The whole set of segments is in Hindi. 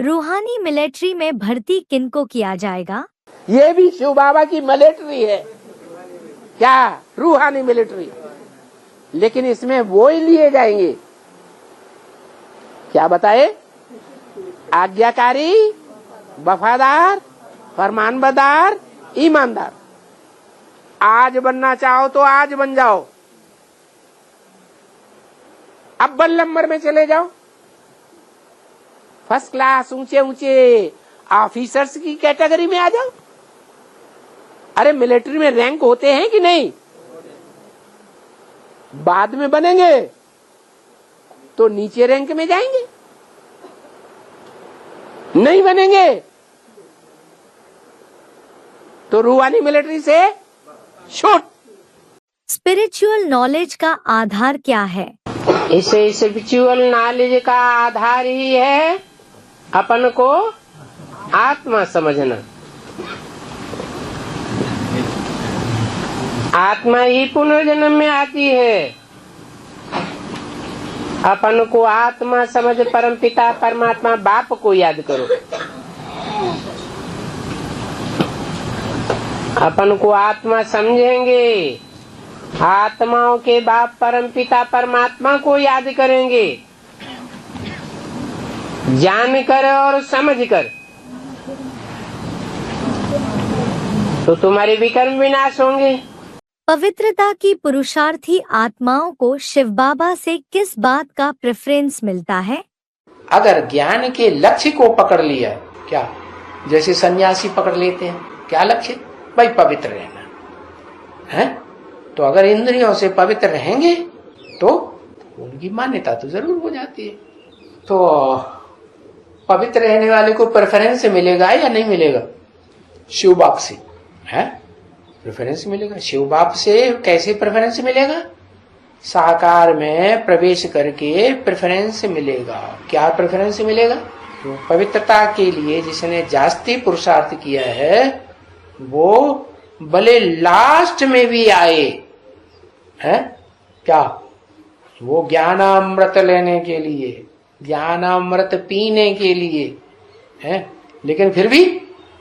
रूहानी मिलिट्री में भर्ती किनको किया जाएगा? ये भी शिव बाबा की मिलिट्री है। क्या? रूहानी मिलिट्री। लेकिन इसमें वो ही लिए जाएंगे, क्या बताए? आज्ञाकारी, वफादार, फरमानबरदार, ईमानदार। आज बनना चाहो तो आज बन जाओ, अव्वल नंबर में चले जाओ, फर्स्ट क्लास ऊंचे ऊंचे ऑफिसर्स की कैटेगरी में आ जाओ। अरे मिलिट्री में रैंक होते हैं कि नहीं? बाद में बनेंगे तो नीचे रैंक में जाएंगे, नहीं बनेंगे तो रूहानी मिलिट्री से छूट। स्पिरिचुअल नॉलेज का आधार क्या है? इसे स्पिरिचुअल नॉलेज का आधार ही है अपन को आत्मा समझना। आत्मा ही पुनर्जन्म में आती है। अपन को आत्मा समझ परम पिता परमात्मा बाप को याद करो। अपन को आत्मा समझेंगे, आत्माओं के बाप परम पिता परमात्मा को याद करेंगे, जान कर और समझ कर, तो तुम्हारे विकर्म विनाश होंगे। पवित्रता की पुरुषार्थी आत्माओं को शिव बाबा से किस बात का प्रेफरेंस मिलता है? अगर ज्ञान के लक्ष्य को पकड़ लिया, क्या जैसे सन्यासी पकड़ लेते हैं, क्या लक्ष्य? भाई पवित्र रहना है। तो अगर इंद्रियों से पवित्र रहेंगे तो उनकी मान्यता तो जरूर हो जाती है। तो पवित्र रहने वाले को प्रेफरेंस मिलेगा या नहीं मिलेगा? शिव बाप से है प्रेफरेंस मिलेगा। शिव बाप से कैसे प्रेफरेंस मिलेगा? साकार में प्रवेश करके प्रेफरेंस मिलेगा। क्या प्रेफरेंस मिलेगा? तो पवित्रता के लिए जिसने जास्ती पुरुषार्थ किया है वो भले लास्ट में भी आए है, क्या वो ज्ञानामृत लेने के लिए, ज्ञानामृत पीने के लिए है, लेकिन फिर भी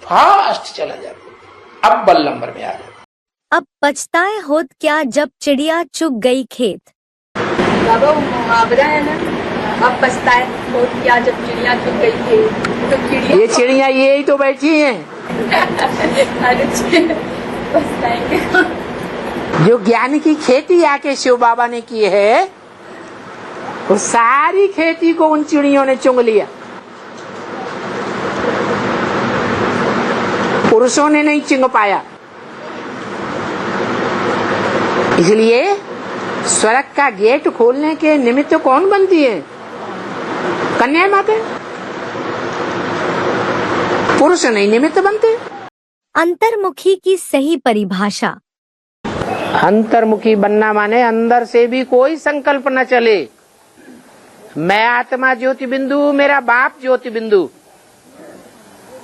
फास्ट चला जाता, अव्वल नंबर में आ जाता। अब पछताए होत क्या जब चिड़िया चुग गई खेत? बाबा वो मुहावरा है ना, अब पछताए होत क्या जब चिड़िया चुग गई खेत। तो चिड़िया, ये चिड़िया यही तो बैठी हैं। पछताएंगे। जो ज्ञान की खेती आके शिव बाबा ने की है, वो सारी खेती को उन चिड़ियों ने चुंग लिया। पुरुषों ने नहीं चुंग पाया। इसलिए स्वर्ग का गेट खोलने के निमित्त कौन बनती है? कन्या माता। पुरुष नहीं निमित्त बनते। अंतर्मुखी की सही परिभाषा? अंतर्मुखी बनना माने अंदर से भी कोई संकल्प न चले। मैं आत्मा ज्योति बिंदु, मेरा बाप ज्योति बिंदु,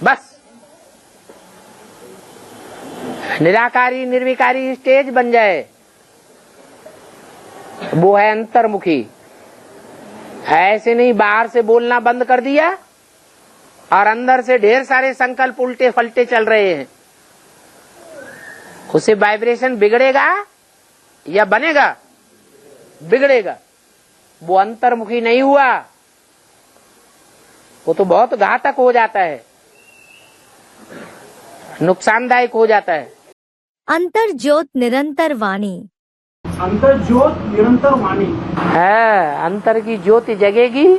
बस निराकारी निर्विकारी स्टेज बन जाए, वो है अंतर्मुखी। ऐसे नहीं बाहर से बोलना बंद कर दिया और अंदर से ढेर सारे संकल्प उल्टे फलटे चल रहे हैं, उसे वाइब्रेशन बिगड़ेगा या बनेगा? बिगड़ेगा। वो अंतर्मुखी नहीं हुआ, वो तो बहुत घातक हो जाता है, नुकसानदायक हो जाता है। अंतर ज्योत निरंतर वाणी? अंतर ज्योत निरंतर वाणी है। अंतर की ज्योति जगेगी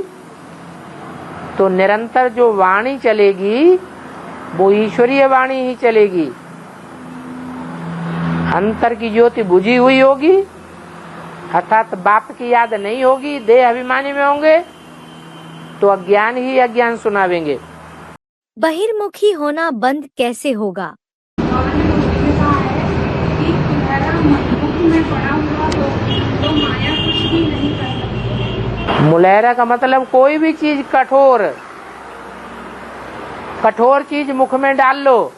तो निरंतर जो वाणी चलेगी वो ईश्वरीय वाणी ही चलेगी। अंतर की ज्योति बुझी हुई होगी, अर्थात बाप की याद नहीं होगी, देह अभिमानी में होंगे तो अज्ञान ही अज्ञान सुनावेंगे। बहिर्मुखी होना बंद कैसे होगा? मुलहरा का मतलब कोई भी चीज कठोर चीज मुख में डाल लो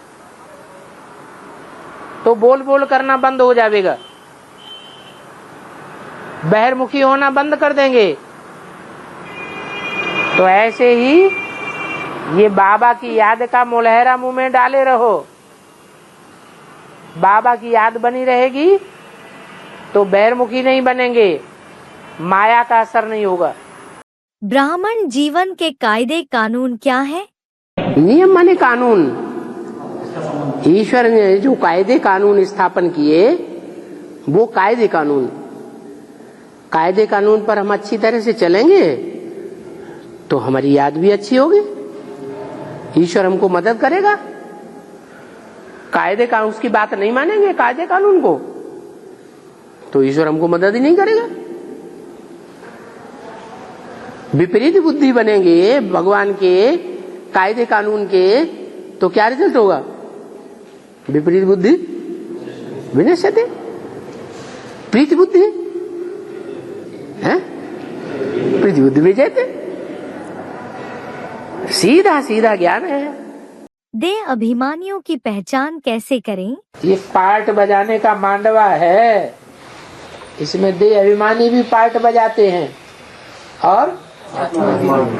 तो बोल बोल करना बंद हो जाएगा। बहिर्मुखी होना बंद कर देंगे तो ऐसे ही ये बाबा की याद का मुलहरा मुंह में डाले रहो। बाबा की याद बनी रहेगी तो बैरमुखी नहीं बनेंगे, माया का असर नहीं होगा। ब्राह्मण जीवन के कायदे कानून क्या है? नियम माने कानून। ईश्वर ने जो कायदे कानून स्थापन किए वो कायदे कानून। कायदे कानून पर हम अच्छी तरह से चलेंगे तो हमारी याद भी अच्छी होगी, ईश्वर हमको मदद करेगा। कायदे कानून उसकी बात नहीं मानेंगे कायदे कानून को तो ईश्वर हमको मदद ही नहीं करेगा। विपरीत बुद्धि बनेंगे भगवान के कायदे कानून के तो क्या रिजल्ट होगा? विपरीत बुद्धि विनश्यते, प्रीति बुद्धि है, प्रीति बुद्धि विजयते। सीधा सीधा ज्ञान है। देह अभिमानियों की पहचान कैसे करें? ये पार्ट बजाने का मांडवा है, इसमें देह अभिमानी भी पार्ट बजाते हैं और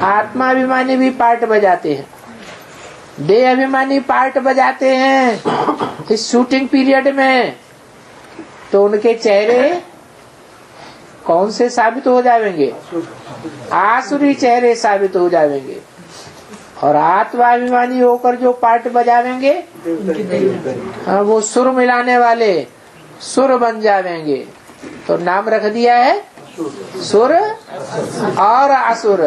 आत्मा अभिमानी भी पार्ट बजाते हैं। देह अभिमानी पार्ट बजाते हैं इस शूटिंग पीरियड में तो उनके चेहरे कौन से साबित हो जाएंगे? आसुरी चेहरे साबित हो जाएंगे। और आत्माभिमानी होकर जो पार्ट बजावेंगे वो सुर मिलाने वाले सुर बन जाएंगे। तो नाम रख दिया है सुर और असुर।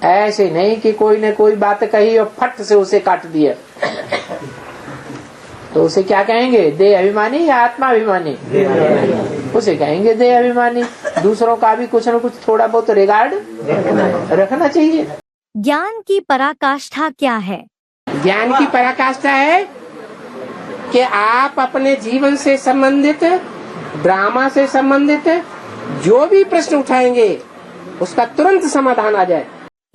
ऐसे नहीं कि कोई ने कोई बात कही और फट से उसे काट दिया तो उसे क्या कहेंगे? देह अभिमानी या आत्मा अभिमानी? उसे कहेंगे देह अभिमानी। दूसरों का भी कुछ न कुछ थोड़ा बहुत रिगार्ड रखना चाहिए। ज्ञान की पराकाष्ठा क्या है? ज्ञान की पराकाष्ठा है कि आप अपने जीवन से संबंधित, ड्रामा से संबंधित जो भी प्रश्न उठाएंगे उसका तुरंत समाधान आ जाए।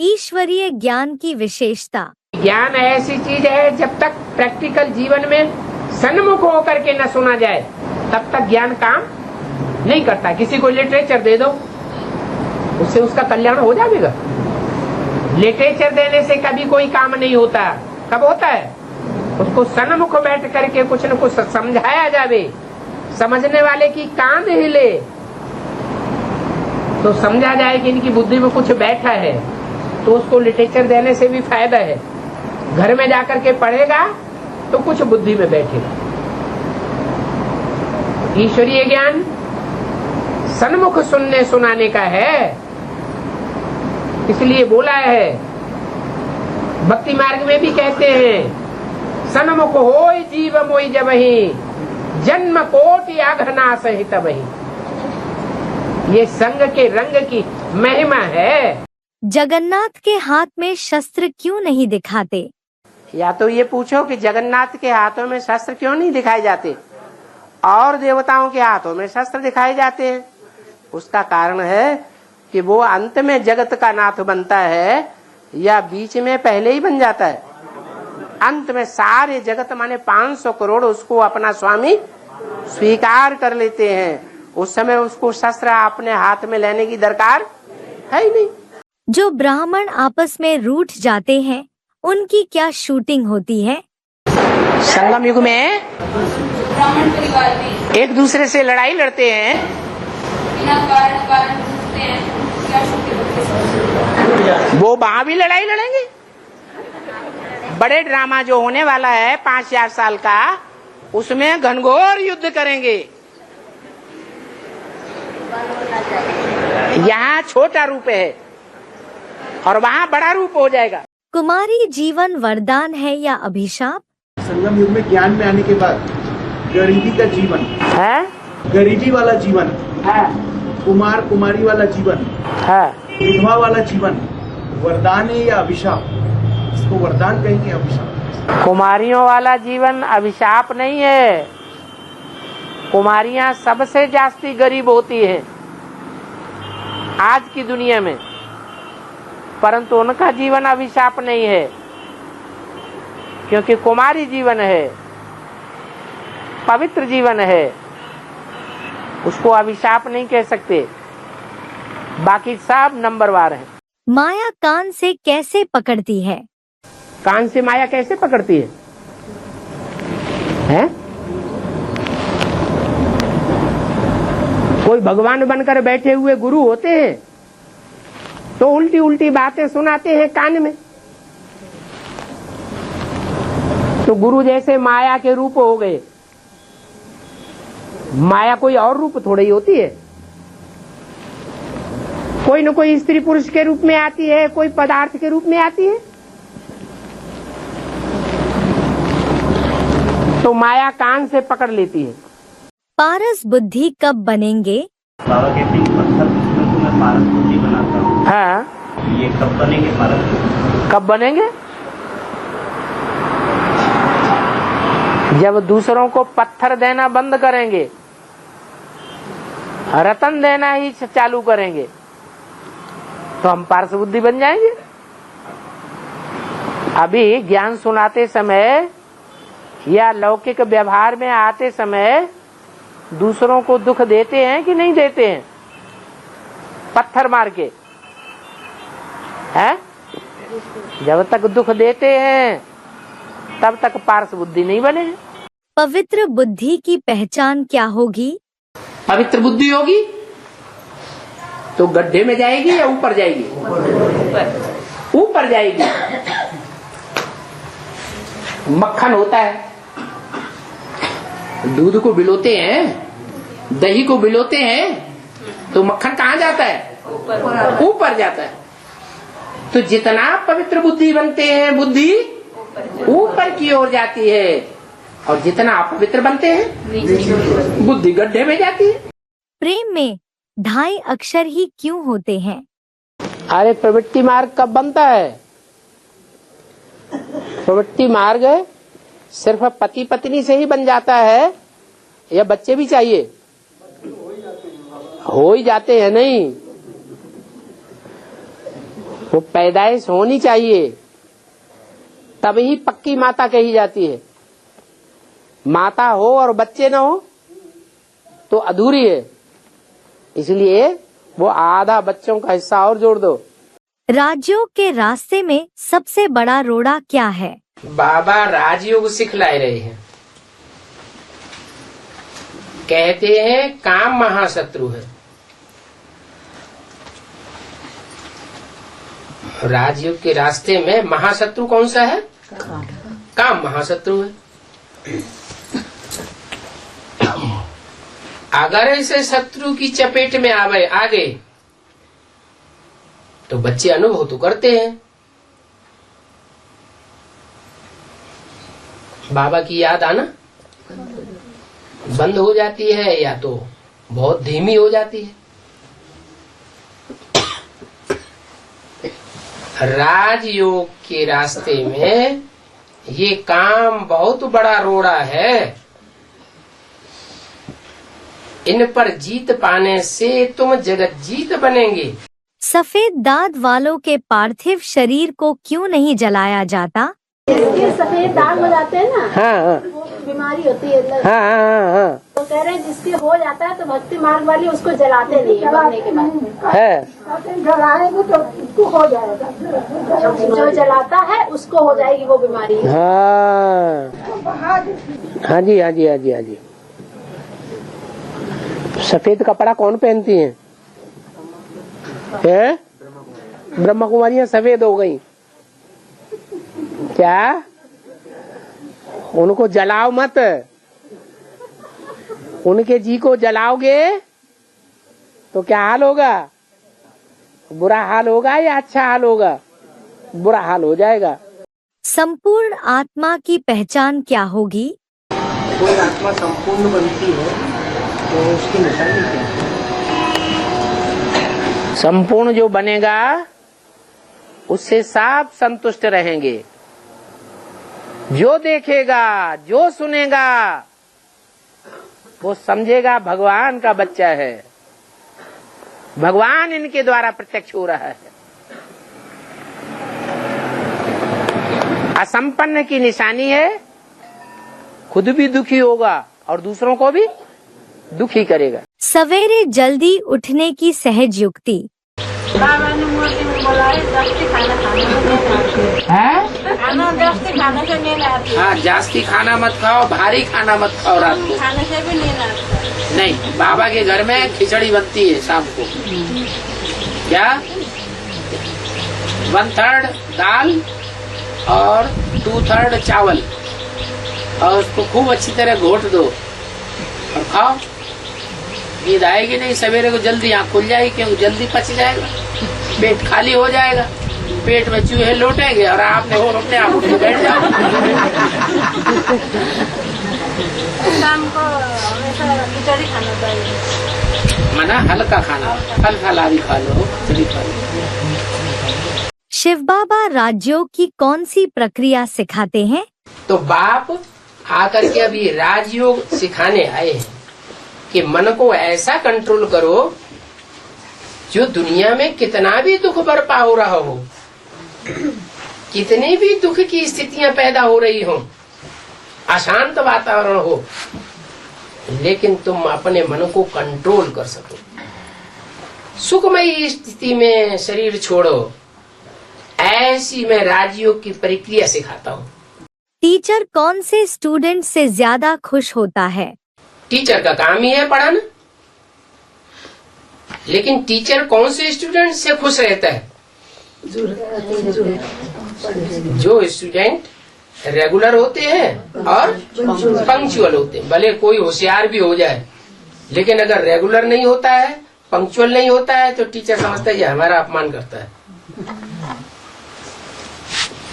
ईश्वरीय ज्ञान की विशेषता। ज्ञान ऐसी चीज है जब तक प्रैक्टिकल जीवन में सन्मुख होकर के न सुना जाए तब तक ज्ञान काम नहीं करता। किसी को लिटरेचर दे दो उससे उसका कल्याण हो जाएगा। लिटरेचर देने से कभी कोई काम नहीं होता। कब होता है? उसको सन्मुख बैठ करके कुछ न कुछ समझाया जावे, समझने वाले की कान हिले तो समझा जाए कि इनकी बुद्धि में कुछ बैठा है, तो उसको लिटरेचर देने से भी फायदा है। घर में जाकर के पढ़ेगा तो कुछ बुद्धि में बैठेगा। ईश्वरीय ज्ञान सन्मुख सुनने सुनाने का है, इसलिए बोला है। भक्ति मार्ग में भी कहते हैं सन्मुख होय जीव मोय जबहि, जन्म कोटि अघना सहित बहि। ये संग के रंग की महिमा है। जगन्नाथ के हाथ में शस्त्र क्यों नहीं दिखाते? या तो ये पूछो कि जगन्नाथ के हाथों में शस्त्र क्यों नहीं दिखाए जाते और देवताओं के हाथों में शस्त्र दिखाए जाते हैं? उसका कारण है कि वो अंत में जगत का नाथ बनता है या बीच में पहले ही बन जाता है। अंत में सारे जगत माने 500 करोड़ उसको अपना स्वामी स्वीकार कर लेते हैं। उस समय उसको शस्त्र अपने हाथ में लेने की दरकार है ही नहीं। जो ब्राह्मण आपस में रूठ जाते हैं उनकी क्या शूटिंग होती है? संगम युग में ब्राह्मण परिवार में एक दूसरे से लड़ाई लड़ते हैं, बिना कारण पूछते हैं क्या शूटिंग होती है? वो वहां भी लड़ाई लड़ेंगे। बड़े ड्रामा जो होने वाला है 5-4 साल का, उसमें घनघोर युद्ध करेंगे। यहाँ छोटा रूप है और वहाँ बड़ा रूप हो जाएगा। कुमारी जीवन वरदान है या अभिशाप? संगम युग में ज्ञान में आने के बाद गरीबी का जीवन है, गरीबी वाला जीवन है, कुमार कुमारी वाला जीवन है, विधवा वाला जीवन वरदान है या अभिशाप? इसको वरदान कहेंगे अभिशाप? कुमारियों वाला जीवन अभिशाप नहीं है। कुमारियां सबसे जास्ती गरीब होती है आज की दुनिया में, परंतु उनका जीवन अभिशाप नहीं है क्योंकि कुमारी जीवन है, पवित्र जीवन है, उसको अभिशाप नहीं कह सकते। बाकी सब नंबरवार है। माया कान से कैसे पकड़ती है? कान से माया कैसे पकड़ती है? हैं? कोई भगवान बनकर बैठे हुए गुरु होते हैं तो उल्टी उल्टी बातें सुनाते हैं कान में। तो गुरु जैसे माया के रूप हो गए। माया कोई और रूप थोड़ी ही होती है। कोई न कोई स्त्री पुरुष के रूप में आती है, कोई पदार्थ के रूप में आती है। तो माया कान से पकड़ लेती है। पारस बुद्धि कब बनेंगे? बाबा कहते हैं पत्थर जिसमें तो मैं पारस बुद्धि बनाता हूँ। हाँ, ये कब बनेंगे पारस बुद्धि? कब बनेंगे? जब दूसरों को पत्थर देना बंद करेंगे, रतन देना ही चालू करेंगे, तो हम पारस बुद्धि बन जाएंगे। अभी ज्ञान सुनाते समय या लौकिक व्यवहार में आते समय दूसरों को दुख देते हैं कि नहीं देते हैं? पत्थर मार के, हैं? जब तक दुख देते हैं तब तक पारस बुद्धि नहीं बने। पवित्र बुद्धि की पहचान क्या होगी? पवित्र बुद्धि होगी तो गड्ढे में जाएगी या ऊपर जाएगी? ऊपर जाएगी। मक्खन होता है, दूध को बिलोते हैं, दही को बिलोते हैं, तो मक्खन कहाँ जाता है? ऊपर जाता है। तो जितना पवित्र बुद्धि बनते हैं, बुद्धि ऊपर की ओर जाती है, और जितना अपवित्र बनते हैं, बुद्धि गड्ढे में जाती है। प्रेम में 2.5 अक्षर ही क्यों होते हैं? अरे प्रवृत्ति मार्ग कब बनता है? प्रवृत्ति मार्ग सिर्फ पति पत्नी से ही बन जाता है या बच्चे भी चाहिए? हो ही जाते हैं। नहीं, वो पैदाइश होनी चाहिए, तभी पक्की माता कही जाती है। माता हो और बच्चे न हो तो अधूरी है। इसलिए वो आधा बच्चों का हिस्सा और जोड़ दो। राजयोग के रास्ते में सबसे बड़ा रोड़ा क्या है? बाबा राजयोग सिखलाए रहे हैं। कहते हैं काम महाशत्रु है। राजयोग के रास्ते में महाशत्रु कौन सा है? काम महाशत्रु है। अगर ऐसे शत्रु की चपेट में आ गए तो बच्चे अनुभव तो करते हैं। बाबा की याद आना बंद हो जाती है या तो बहुत धीमी हो जाती है। राजयोग के रास्ते में ये काम बहुत बड़ा रोड़ा है। इन पर जीत पाने से तुम जगत जीत बनेंगे। सफेद दाग वालों के पार्थिव शरीर को क्यों नहीं जलाया जाता? जिसके सफेद दाग हो जाते हैं ना, हाँ, वो बीमारी होती है। हाँ। तो कह रहे हैं जिसके हो जाता है तो भक्ति मार्ग वाले उसको जलाते नहीं है मरने के बाद। है, जलाएंगे तो उसको हो जाएगा। जो जलाता है उसको हो जाएगी वो बीमारी। हाँ जी। सफेद कपड़ा कौन पहनती है? ब्रह्म कुमारियां सफेद हो गई क्या? उनको जलाओ मत। उनके जी को जलाओगे तो क्या हाल होगा? बुरा हाल होगा या अच्छा हाल होगा? बुरा हाल हो जाएगा। संपूर्ण आत्मा की पहचान क्या होगी? कोई आत्मा संपूर्ण बनती है तो उसकी निशानी क्या है? संपूर्ण जो बनेगा उससे साफ संतुष्ट रहेंगे। जो देखेगा, जो सुनेगा, वो समझेगा भगवान का बच्चा है, भगवान इनके द्वारा प्रत्यक्ष हो रहा है। असंपन्न की निशानी है, खुद भी दुखी होगा और दूसरों को भी दुखी करेगा। सवेरे जल्दी उठने की सहज युक्ति। बाबा ने मूर्ति में बोला है जास्ती खाना खाने है? खाना जास्ती खाने से नींद आती है। हाँ, जास्ती खाना मत खाओ, भारी खाना मत खाओ रात को। खाने से भी नींद आती है। नहीं, बाबा के घर में खिचड़ी बनती है शाम को। क्या 1/3 दाल और 2/3 चावल, और उसको खूब अच्छी तरह घोट दो और खाओ। नींद आएगी नहीं, सवेरे को जल्दी आँख खुल जाएगी, क्योंकि जल्दी पच जाएगा, पेट खाली हो जाएगा, पेट में चूहे लौटेंगे और आपने वो अपने आप उठ के बैठ जाओ। शाम को हमेशा खिचड़ी खाना चाहिए। मना हल्का खाना, फल फलादी खा लो, खिचड़ी खा लो। शिव बाबा राजयोग की कौन सी प्रक्रिया सिखाते हैं? तो बाप आकर के अभी राजयोग सिखाने आए हैं कि मन को ऐसा कंट्रोल करो जो दुनिया में कितना भी दुख बरपा हो रहा हो, कितनी भी दुख की स्थितियां पैदा हो रही हो, अशांत वातावरण हो, लेकिन तुम अपने मन को कंट्रोल कर सको। सुखमयी स्थिति में शरीर छोड़ो, ऐसी मैं राजयोग की प्रक्रिया सिखाता हूँ। टीचर कौन से स्टूडेंट से ज्यादा खुश होता है? टीचर का काम ही है पढ़ाना, लेकिन टीचर कौन से स्टूडेंट से खुश रहता है? जो स्टूडेंट रेगुलर होते हैं और पंक्चुअल होते हैं। भले कोई होशियार भी हो जाए, लेकिन अगर रेगुलर नहीं होता है, पंक्चुअल नहीं होता है, तो टीचर समझता है ये हमारा अपमान करता है।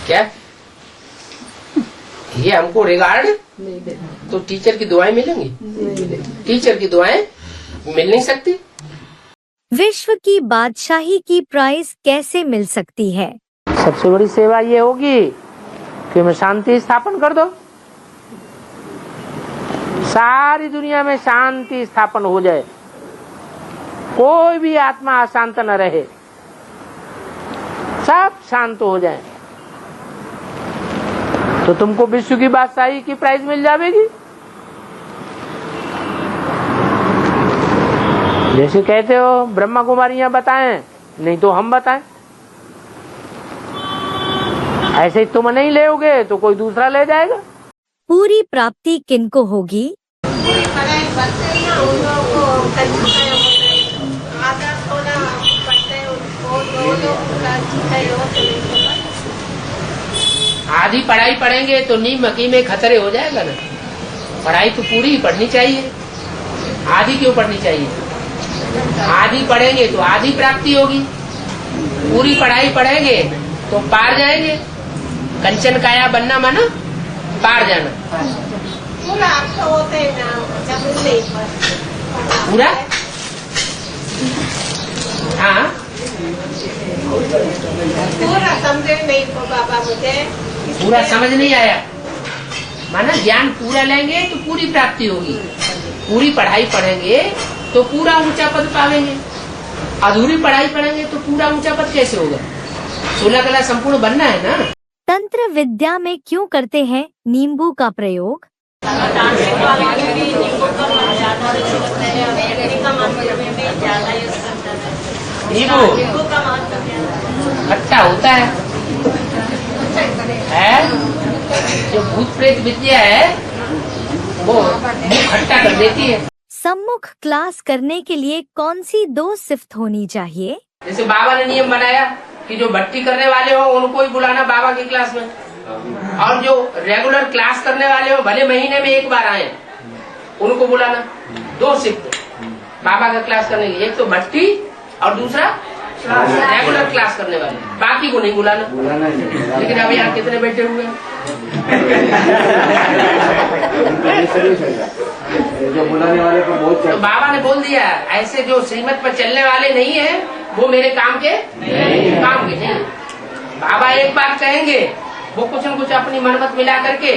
क्या ये हमको रिगार्ड? तो टीचर की दुआएं मिलेंगी? टीचर की दुआएं मिल नहीं सकती। विश्व की बादशाही की प्राइज कैसे मिल सकती है? सबसे बड़ी सेवा ये होगी कि मैं शांति स्थापन कर दो, सारी दुनिया में शांति स्थापन हो जाए, कोई भी आत्मा अशांत न रहे, सब शांत हो जाए, तो तुमको विश्व की बादशाही की प्राइज मिल जाएगी। जैसे कहते हो ब्रह्मा कुमारियां बताएं, नहीं तो हम बताएं। ऐसे ही तुम नहीं लेओगे तो कोई दूसरा ले जाएगा। पूरी प्राप्ति किनको होगी? आधी पढ़ाई पढ़ेंगे तो नीम मकी में खतरे हो जाएगा ना। पढ़ाई तो पूरी ही पढ़नी चाहिए, आधी क्यों पढ़नी चाहिए? आधी पढ़ेंगे तो आधी प्राप्ति होगी, पूरी पढ़ाई पढ़ेंगे तो पार जाएंगे। कंचन काया बनना माना पार जाना। पूरा हाँ, पूरा समझे नहीं बाबा, मुझे पूरा समझ नहीं आया। माना ज्ञान पूरा लेंगे तो पूरी प्राप्ति होगी, पूरी पढ़ाई पढ़ेंगे तो पूरा ऊंचा पद पावेंगे, अधूरी पढ़ाई पढ़ेंगे तो पूरा ऊंचा पद कैसे होगा? 16 कला संपूर्ण बनना है ना। तंत्र विद्या में क्यों करते हैं नींबू का प्रयोग? नींबू खट्टा होता है, जो भूत प्रेत विद्या है वो खट्टा कर देती है। सम्मुख क्लास करने के लिए कौन सी 2 शिफ्ट होनी चाहिए? जैसे बाबा ने नियम बनाया कि जो भट्टी करने वाले हो उनको ही बुलाना बाबा की क्लास में, और जो रेगुलर क्लास करने वाले हो भले महीने में एक बार आए उनको बुलाना। 2 शिफ्ट बाबा का क्लास करने की, एक तो भट्टी और दूसरा रेगुलर क्लास करने वाले, बाकी को नहीं बुलाना। लेकिन अब यहाँ कितने बैठे हुए हैं? जो बुलाने वाले को बहुत तो बाबा ने बोल दिया ऐसे जो श्रीमत पर चलने वाले नहीं है वो मेरे काम के नहीं। बाबा एक बार कहेंगे वो कुछ न कुछ अपनी मनमत मिला करके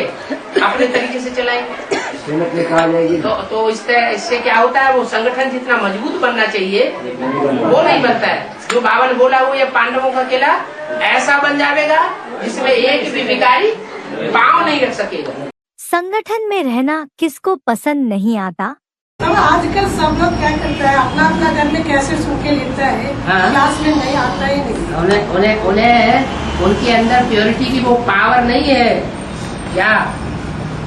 अपने तरीके से चलाएंगे। श्रीमत में कहा जाएगी तो इससे क्या होता है, वो संगठन जितना मजबूत बनना चाहिए वो नहीं बनता है। जो बाबा ने बोला वो ये पांडवों का किला ऐसा बन जाएगा जिसमें एक भी भिखारी पाँव नहीं रख सकेगा। संगठन में रहना किसको पसंद नहीं आता? तो आजकल सब लोग क्या करता है, अपना अपना घर में कैसे सूख के लेता है, हाँ। क्लास में नहीं आता ही नहीं। उन्हें उनके अंदर प्योरिटी की वो पावर नहीं है क्या,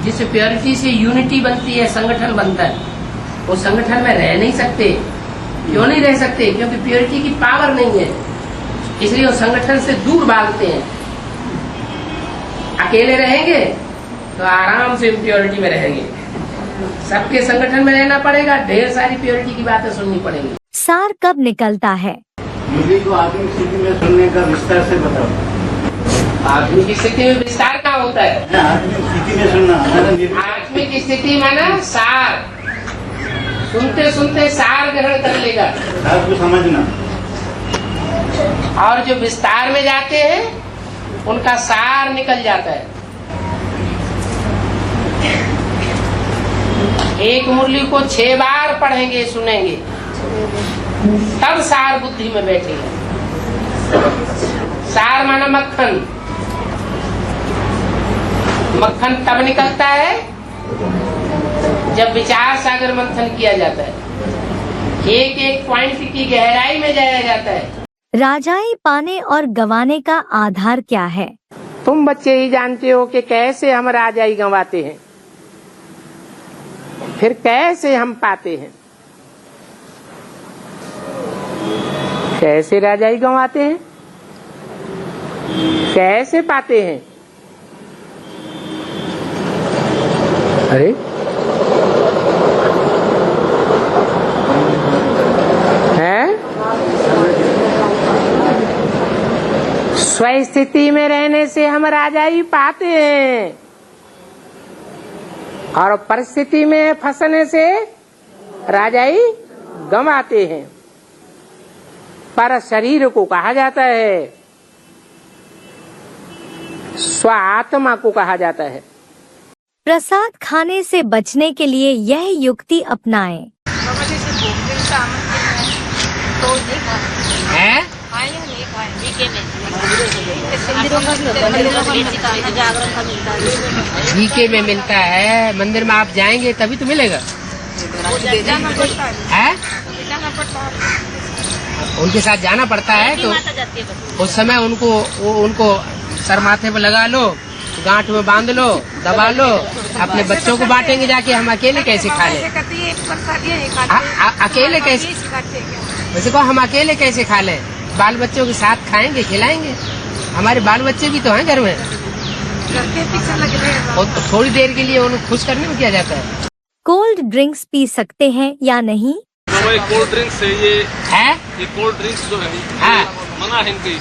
जिस प्योरिटी से यूनिटी बनती है, संगठन बनता है। वो संगठन में रह नहीं सकते। क्यों नहीं रह सकते? क्योंकि प्योरिटी की पावर नहीं है, इसलिए वो संगठन से दूर भागते हैं। अकेले रहेंगे तो आराम से प्योरिटी में रहेंगे, सबके संगठन में रहना पड़ेगा, ढेर सारी प्योरिटी की बातें सुननी पड़ेंगी। सार कब निकलता है? मुझे तो आत्मिक स्थिति में सुनने का विस्तार से बताओ। आत्मिक स्थिति में विस्तार क्या होता है? आत्मिक स्थिति में सुनना। आत्मिक स्थिति में ना सार, सुनते सुनते सार ग्रहण कर लेगा, सार को समझना। और जो विस्तार में जाते हैं उनका सार निकल जाता है। एक मुरली को 6 बार पढ़ेंगे, सुनेंगे, तब सार बुद्धि में बैठेगा। सार माना मक्खन। मक्खन तब निकलता है जब विचार सागर मंथन किया जाता है, एक एक पॉइंट की गहराई में जाया जाता है। राजाई पाने और गंवाने का आधार क्या है? तुम बच्चे ही जानते हो कि कैसे हम राजाई गंवाते हैं, फिर कैसे हम पाते हैं। कैसे राजाई गंवाते हैं, कैसे पाते हैं। अरे स्वस्थिति में रहने से हम राजाई पाते हैं, और परिस्थिति में फंसने से राजाई गंवाते हैं। पर शरीर को कहा जाता है, स्वात्मा को कहा जाता है। प्रसाद खाने से बचने के लिए यह युक्ति अपनाएं। जीके में मिलता है, मंदिर में आप जाएंगे तभी तो मिलेगा। है? उनके साथ जाना पड़ता है, तो उस समय उनको सर माथे पे लगा लो, गांठ में बांध लो, दबा लो। अपने बच्चों को बांटेंगे जाके, हम अकेले कैसे खा लें? अकेले कैसे, वैसे कहो हम अकेले कैसे खा लें? बाल बच्चों के साथ खाएंगे, खिलाएंगे। हमारे बाल बच्चे भी तो हैं घर में, और तो थोड़ी देर के लिए उन्हें खुश करने में किया जाता है। कोल्ड ड्रिंक्स पी सकते हैं या नहीं? कोल्ड ड्रिंक्स है ये कोल्ड ड्रिंक्स जो है मना है इनकी।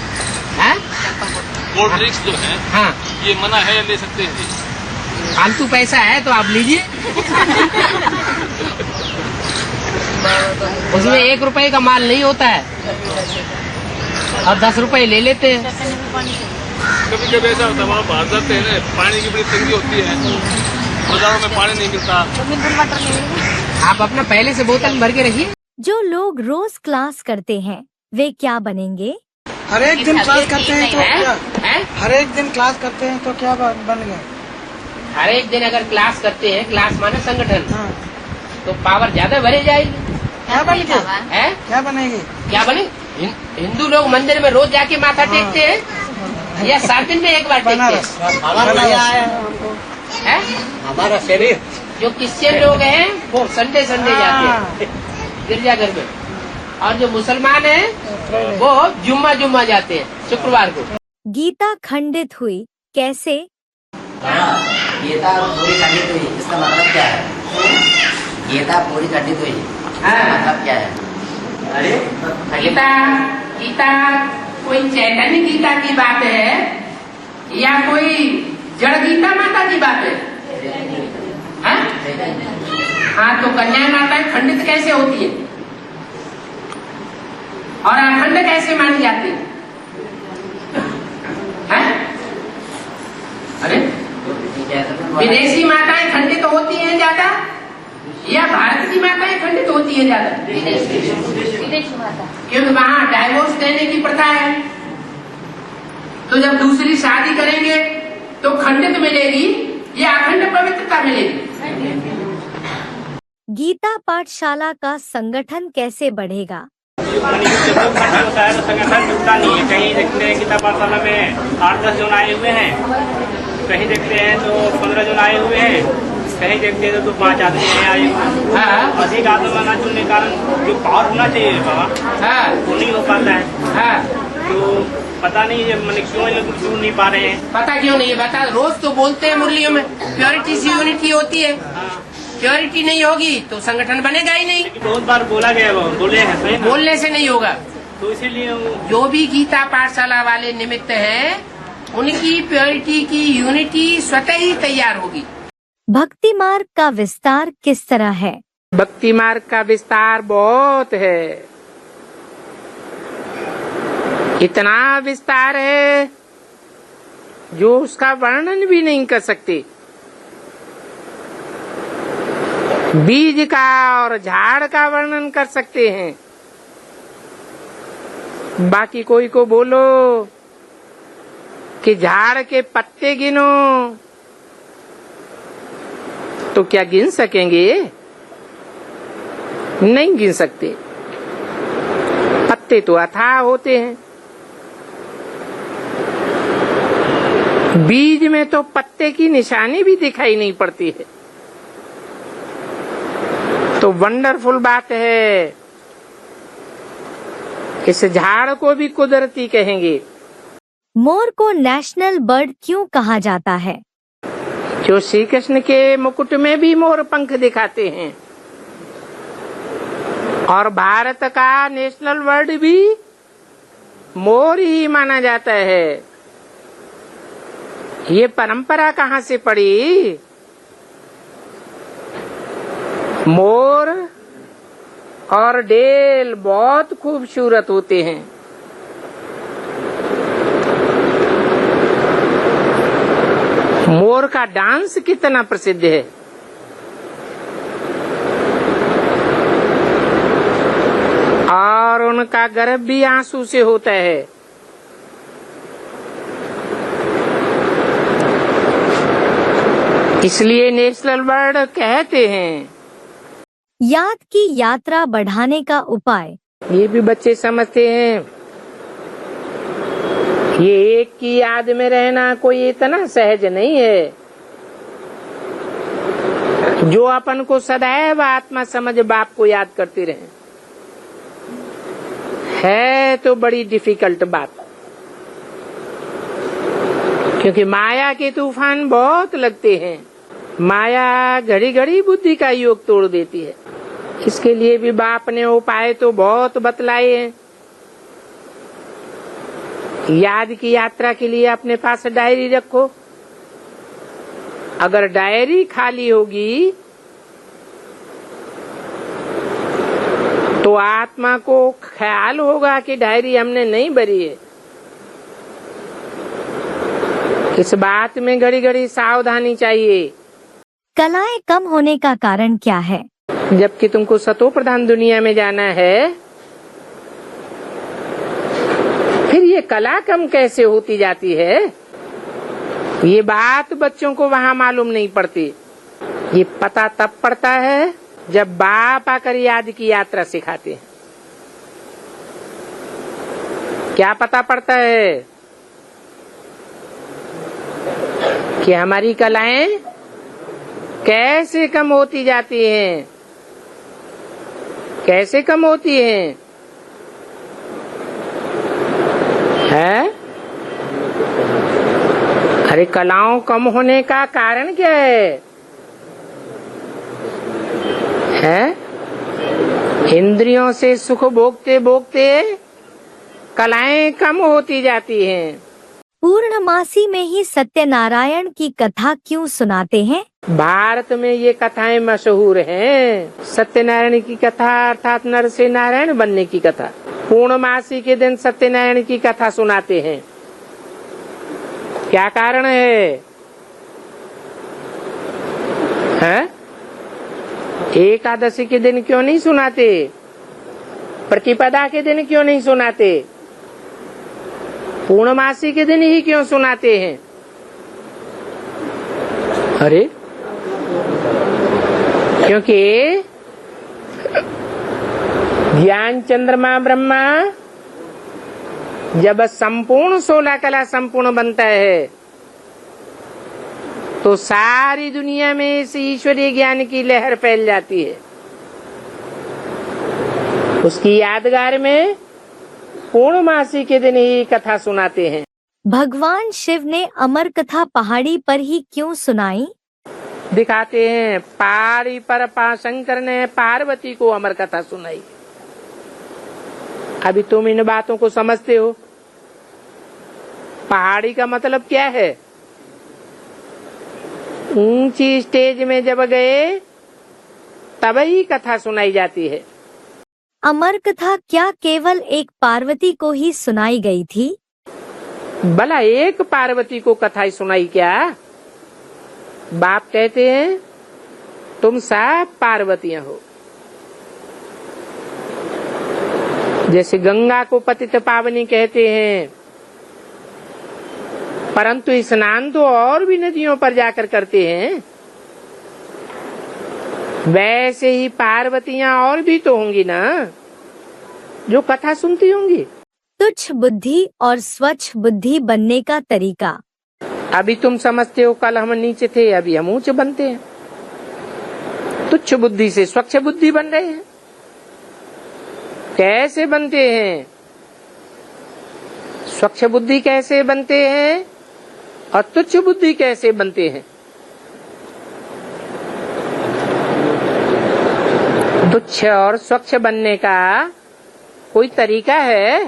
कोल्ड ड्रिंक्स जो है हाँ, ये मना है, ले सकते हैं। फालतू पैसा है तो आप लीजिए। उसमें 1 रुपए का माल नहीं होता है, और 10 रुपए ले लेते हैं। कभी कभी ऐसा होता है, वहाँ बाहर जाते हैं ना, पानी की बड़ी तंगी होती है, बाजारों में पानी नहीं मिलता। आप अपना पहले से बोतल भर के रखिए। जो लोग रोज क्लास करते हैं वे क्या बनेंगे? हर एक दिन क्लास करते हैं तो क्या? हर एक दिन क्लास करते हैं तो क्या बन गया? हर एक दिन अगर क्लास करते हैं, क्लास माने संगठन, हाँ। तो पावर ज्यादा भरी जाएगी। क्या बनेगी? क्या बनेगी? क्या बने? हिंदू लोग मंदिर में रोज जाके माथा टेकते हैं या 7 दिन में एक बार टेकते हैं? हमारा शरीर। जो क्रिश्चियन लोग हैं वो संडे जाते हैं गिरजाघर में, और जो मुसलमान हैं वो जुम्मा जाते हैं शुक्रवार को। गीता खंडित हुई कैसे? गीता पूरी खंडित हुई, इसका मतलब क्या है? गीता पूरी खंडित हुई, मतलब क्या है? अरे गीता कोई चैतन्य गीता की बात है या कोई जड़ गीता माता की बात है? हाँ, तो कन्या माता खंडित कैसे होती है और अखंड कैसे मानी जाती है? अरे विदेशी माताएं खंडित होती हैं ज्यादा या भारत की माताएं खंडित होती हैं ज्यादा? विदेशी माता, क्योंकि वहाँ डाइवोर्स देने की प्रथा है, तो जब दूसरी शादी करेंगे तो खंडित मिलेगी या अखंड पवित्रता मिलेगी? गीता पाठशाला का संगठन कैसे बढ़ेगा? होता है तो संगठन जुड़ता नहीं है। कहीं देखते हैं गीता पाठशाला में 8-10 जन आए हुए हैं, कहीं देखते हैं तो 15 जन आए हुए हैं, कहीं देखते हैं तो 5 आदमी आए हुए हैं। अधिक आदमी ना जुड़ने के कारण जो पावर होना चाहिए बाबा वो नहीं हो पाता है। तो पता नहीं है मैंने क्यों ये लोग जुड़ नहीं पा रहे हैं। पता क्यों नहीं है? बता, रोज तो बोलते हैं मुरलियों में प्योरिटी से यूनिटी होती है। प्योरिटी नहीं होगी तो संगठन बनेगा ही नहीं। बहुत बार बोला गया, बोले हैं सही ना? बोलने से नहीं होगा। तो इसीलिए जो भी गीता पाठशाला वाले निमित्त हैं उनकी प्योरिटी की यूनिटी स्वतः ही तैयार होगी। भक्ति मार्ग का विस्तार किस तरह है? भक्ति मार्ग का विस्तार बहुत है, इतना विस्तार है जो उसका वर्णन भी नहीं कर सकते। बीज का और झाड़ का वर्णन कर सकते हैं, बाकी कोई को बोलो कि झाड़ के पत्ते गिनो तो क्या गिन सकेंगे? नहीं गिन सकते। पत्ते तो अथाह होते हैं, बीज में तो पत्ते की निशानी भी दिखाई नहीं पड़ती है। तो वंडरफुल बात है, इस झाड़ को भी कुदरती कहेंगे। मोर को नेशनल बर्ड क्यों कहा जाता है? जो श्री कृष्ण के मुकुट में भी मोर पंख दिखाते हैं, और भारत का नेशनल बर्ड भी मोर ही माना जाता है। ये परंपरा कहाँ से पड़ी? मोर और डेल बहुत खूबसूरत होते हैं। मोर का डांस कितना प्रसिद्ध है। और उनका गर्भ भी आंसू से होता है। इसलिए नेशनल बर्ड कहते हैं। याद की यात्रा बढ़ाने का उपाय? ये भी बच्चे समझते हैं, ये एक की याद में रहना कोई इतना सहज नहीं है। जो अपन को सदैव आत्मा समझ बाप को याद करते रहे है तो बड़ी डिफिकल्ट बात, क्योंकि माया के तूफान बहुत लगते हैं। माया घड़ी घड़ी बुद्धि का योग तोड़ देती है। इसके लिए भी बाप ने उपाय तो बहुत बतलाए हैं। याद की यात्रा के लिए अपने पास डायरी रखो। अगर डायरी खाली होगी तो आत्मा को ख्याल होगा कि डायरी हमने नहीं भरी है। इस बात में घड़ी घड़ी सावधानी चाहिए। कलाएं कम होने का कारण क्या है? जबकि तुमको सतो प्रधान दुनिया में जाना है, फिर ये कला कम कैसे होती जाती है? ये बात बच्चों को वहाँ मालूम नहीं पड़ती। ये पता तब पड़ता है जब बाप आकर याद की यात्रा सिखाते हैं। क्या पता पड़ता है कि हमारी कलाएं कैसे कम होती जाती हैं, कैसे कम होती हैं? है? अरे कलाओं कम होने का कारण क्या है? इंद्रियों से सुख भोगते भोगते कलाएं कम होती जाती हैं। पूर्णमासी में ही सत्यनारायण की कथा क्यों सुनाते हैं? भारत में ये कथाएं मशहूर हैं। सत्यनारायण की कथा अर्थात नर से नारायण बनने की कथा। पूर्णमासी के दिन सत्यनारायण की कथा सुनाते हैं। क्या कारण है? एकादशी के दिन क्यों नहीं सुनाते? प्रतिपदा के दिन क्यों नहीं सुनाते? पूर्णमासी के दिन ही क्यों सुनाते हैं? अरे क्योंकि ज्ञान चंद्रमा ब्रह्मा जब संपूर्ण 16 कला संपूर्ण बनता है तो सारी दुनिया में इस ईश्वरीय ज्ञान की लहर फैल जाती है। उसकी यादगार में पूर्णमासी के दिन ही कथा सुनाते हैं। भगवान शिव ने अमर कथा पहाड़ी पर ही क्यों सुनाई? दिखाते हैं पहाड़ी पर शंकर ने पार्वती को अमर कथा सुनाई। अभी तुम इन बातों को समझते हो। पहाड़ी का मतलब क्या है? ऊंची स्टेज में जब गए तब ही कथा सुनाई जाती है। अमर कथा क्या केवल एक पार्वती को ही सुनाई गई थी? भला एक पार्वती को कथा ही सुनाई क्या? बाप कहते हैं तुम सब पार्वतियां हो। जैसे गंगा को पतित पावनी कहते हैं, परंतु स्नान तो और भी नदियों पर जाकर करते हैं। वैसे ही पार्वतियां और भी तो होंगी ना जो कथा सुनती होंगी। तुच्छ बुद्धि और स्वच्छ बुद्धि बनने का तरीका। अभी तुम समझते हो कल हम नीचे थे, अभी हम ऊंचे बनते हैं। तुच्छ बुद्धि से स्वच्छ बुद्धि बन रहे हैं। कैसे बनते हैं? स्वच्छ बुद्धि कैसे बनते हैं और तुच्छ बुद्धि कैसे बनते हैं? तुच्छ और स्वच्छ बनने का कोई तरीका है?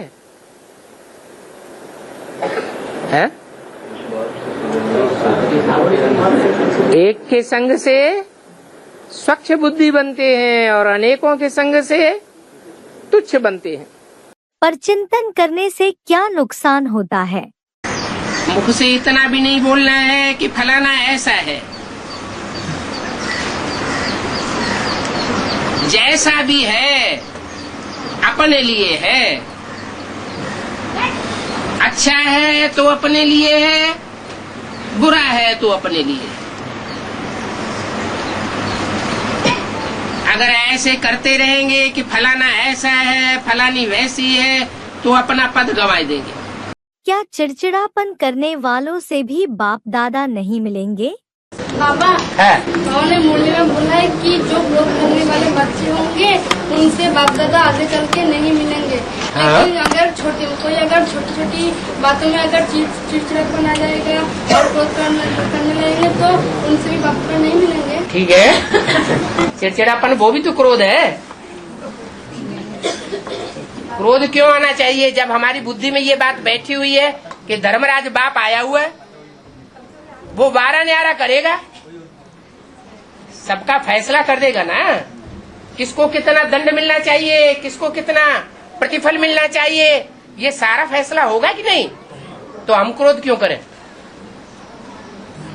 एक के संग से स्वच्छ बुद्धि बनते हैं और अनेकों के संग से तुच्छ बनते हैं। पर चिंतन करने से क्या नुकसान होता है? मुख से इतना भी नहीं बोलना है कि फलाना ऐसा है। जैसा भी है अपने लिए है। अच्छा है तो अपने लिए है, बुरा है तो अपने लिए। अगर ऐसे करते रहेंगे कि फलाना ऐसा है फलानी वैसी है तो अपना पद गंवा देंगे। क्या चिड़चिड़ापन करने वालों से भी बाप दादा नहीं मिलेंगे? बाबा ने मुरली में बोला है कि जो ब्लॉग करने वाले बच्चे होंगे उनसे बाप दादा आगे चल के नहीं मिलेंगे। लेकिन अगर छोटी छोटी बातों में अगर चिड़चिड़ापन आ जाएगा और क्रोध करने लगेंगे तो उनसे भी बाप दादा नहीं मिलेंगे। ठीक है। चिड़चिड़ापन वो भी तो क्रोध है। क्रोध क्यों आना चाहिए? जब हमारी बुद्धि में ये बात बैठी हुई है कि धर्मराज बाप आया हुआ है, वो 12 न्यारा करेगा, सबका फैसला कर देगा ना। किसको कितना दंड मिलना चाहिए, किसको कितना प्रतिफल मिलना चाहिए, ये सारा फैसला होगा कि नहीं? तो हम क्रोध क्यों करें?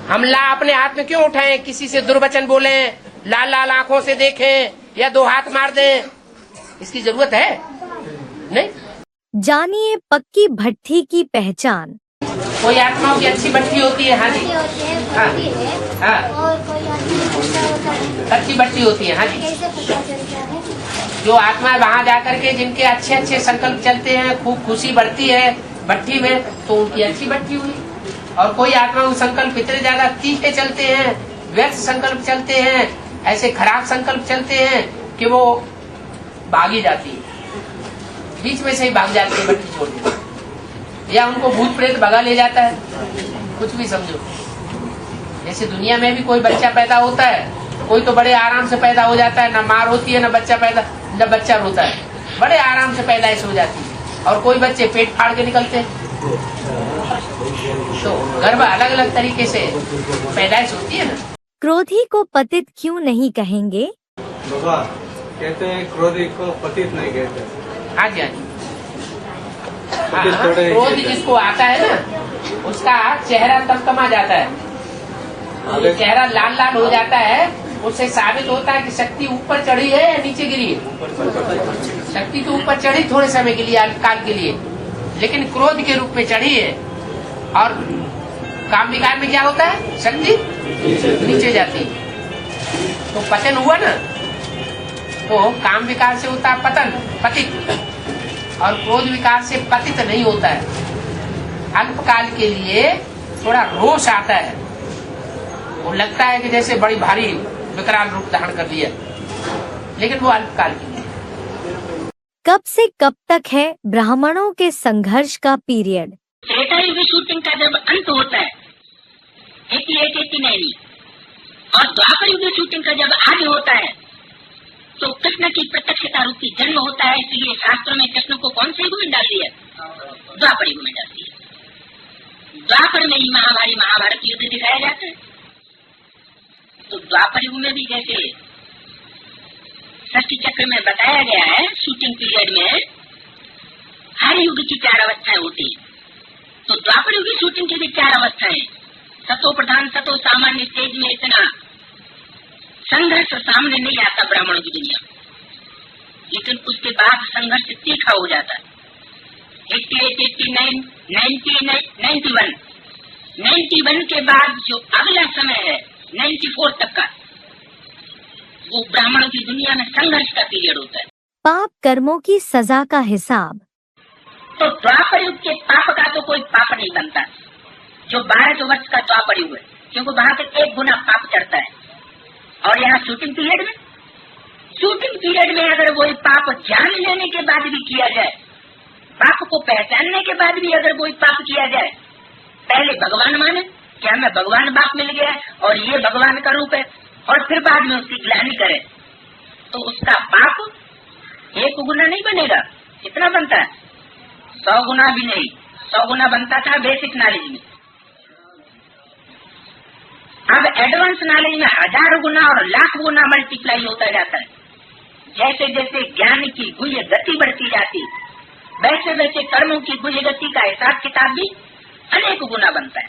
हम ला अपने हाथ में क्यों उठाएं? किसी से दुर्वचन बोले, लाल लाल आंखों से देखें या 2 हाथ मार दें, इसकी जरूरत है नहीं। जानिए पक्की भट्ठी की पहचान। कोई आत्माओं की अच्छी भट्टी होती है। हाँ जी, हाँ, अच्छी भट्टी होती है। हाँ जी, जो आत्मा वहाँ जाकर के जिनके अच्छे अच्छे संकल्प चलते हैं, खूब खुशी बढ़ती है भट्टी में, तो उनकी अच्छी भट्टी हुई। और कोई आत्मा संकल्प इतने ज्यादा तीखे चलते हैं, व्यर्थ संकल्प चलते हैं, ऐसे खराब संकल्प चलते हैं कि वो भागी जाती है, बीच में से ही भाग जाती है भट्टी छोड़ के, या उनको भूत प्रेत भगा ले जाता है। कुछ भी समझो। जैसे दुनिया में भी कोई बच्चा पैदा होता है, कोई तो बड़े आराम से पैदा हो जाता है, ना मार होती है ना बच्चा रोता है, बड़े आराम से पैदाइश हो जाती है। और कोई बच्चे पेट फाड़ के निकलते हैं। तो गर्भ अलग अलग तरीके से पैदाइश होती है ना। क्रोधी को पतित क्यों नहीं कहेंगे? बाबा कहते हैं क्रोधी को पतित नहीं कहते। हाँ जी, हाँ जी। क्रोध जिसको आता है ना, उसका चेहरा तमतमा जाता है, चेहरा लाल लाल हो जाता है। उससे साबित होता है कि शक्ति ऊपर चढ़ी है या नीचे गिरी है। शक्ति तो ऊपर चढ़ी थोड़े समय के लिए, काल के लिए, लेकिन क्रोध के रूप में चढ़ी है। और काम विकार में क्या होता है? शक्ति नीचे जाती है। तो पतन हुआ ना। तो काम विकार से होता है पतन, पतित, और क्रोध विकार से पतित नहीं होता है। अल्पकाल के लिए थोड़ा रोष आता है, वो लगता है कि जैसे बड़ी भारी विकराल रूप धारण कर लिया, लेकिन वो अल्पकाल के लिए। कब से कब तक है ब्राह्मणों के संघर्ष का पीरियड? त्रेता युग शूटिंग का जब अंत होता है 88-89 और द्वापर युग शूटिंग का जब आदि होता है तो कृष्ण की प्रत्यक्षता रूपी जन्म होता है। इसलिए शास्त्रों में कृष्ण को कौन से युग में डाल दिया? द्वापर युग में डाल दिया। द्वापर में ही महाभारत युद्ध दिखाया जाता है। तो द्वापर युग में भी जैसे षष्ठी चक्र में बताया गया है, शूटिंग पीरियड में हर युग की 4 अवस्थाएं होती है। तो द्वापर युग की शूटिंग की भी 4 अवस्थाएं, सतो प्रधान सतो सामान्य स्टेज में इतना संघर्ष सामने नहीं आता ब्राह्मणों की दुनिया, लेकिन उसके बाद संघर्ष तीखा हो जाता है। 88, 89, 91 के बाद जो अगला समय है 94 तक का, वो ब्राह्मणों की दुनिया में संघर्ष का पीरियड होता है। पाप कर्मों की सजा का हिसाब। तो द्वापर युग के पाप का तो कोई पाप नहीं बनता, जो 12 वर्ष का द्वापर युग है, क्योंकि वहां तक 1 गुना पाप चढ़ता है। और यहाँ शूटिंग पीरियड में अगर वही पाप जान लेने के बाद भी किया जाए, पाप को पहचानने के बाद भी अगर वही पाप किया जाए, पहले भगवान माने क्या हमें भगवान बाप मिल गया है और ये भगवान का रूप है, और फिर बाद में उसकी ग्लानि करे, तो उसका पाप 1 गुना नहीं बनेगा। कितना बनता है? 100 गुना भी नहीं, 100 गुना बनता था बेसिक नॉलेज में। अब एडवांस नॉलेज में 1000 गुना और लाख गुना मल्टीप्लाई होता जाता है। जैसे जैसे ज्ञान की गुह्य गति बढ़ती जाती, वैसे वैसे कर्मों की गुह्य गति का हिसाब किताब भी अनेक गुना बनता है।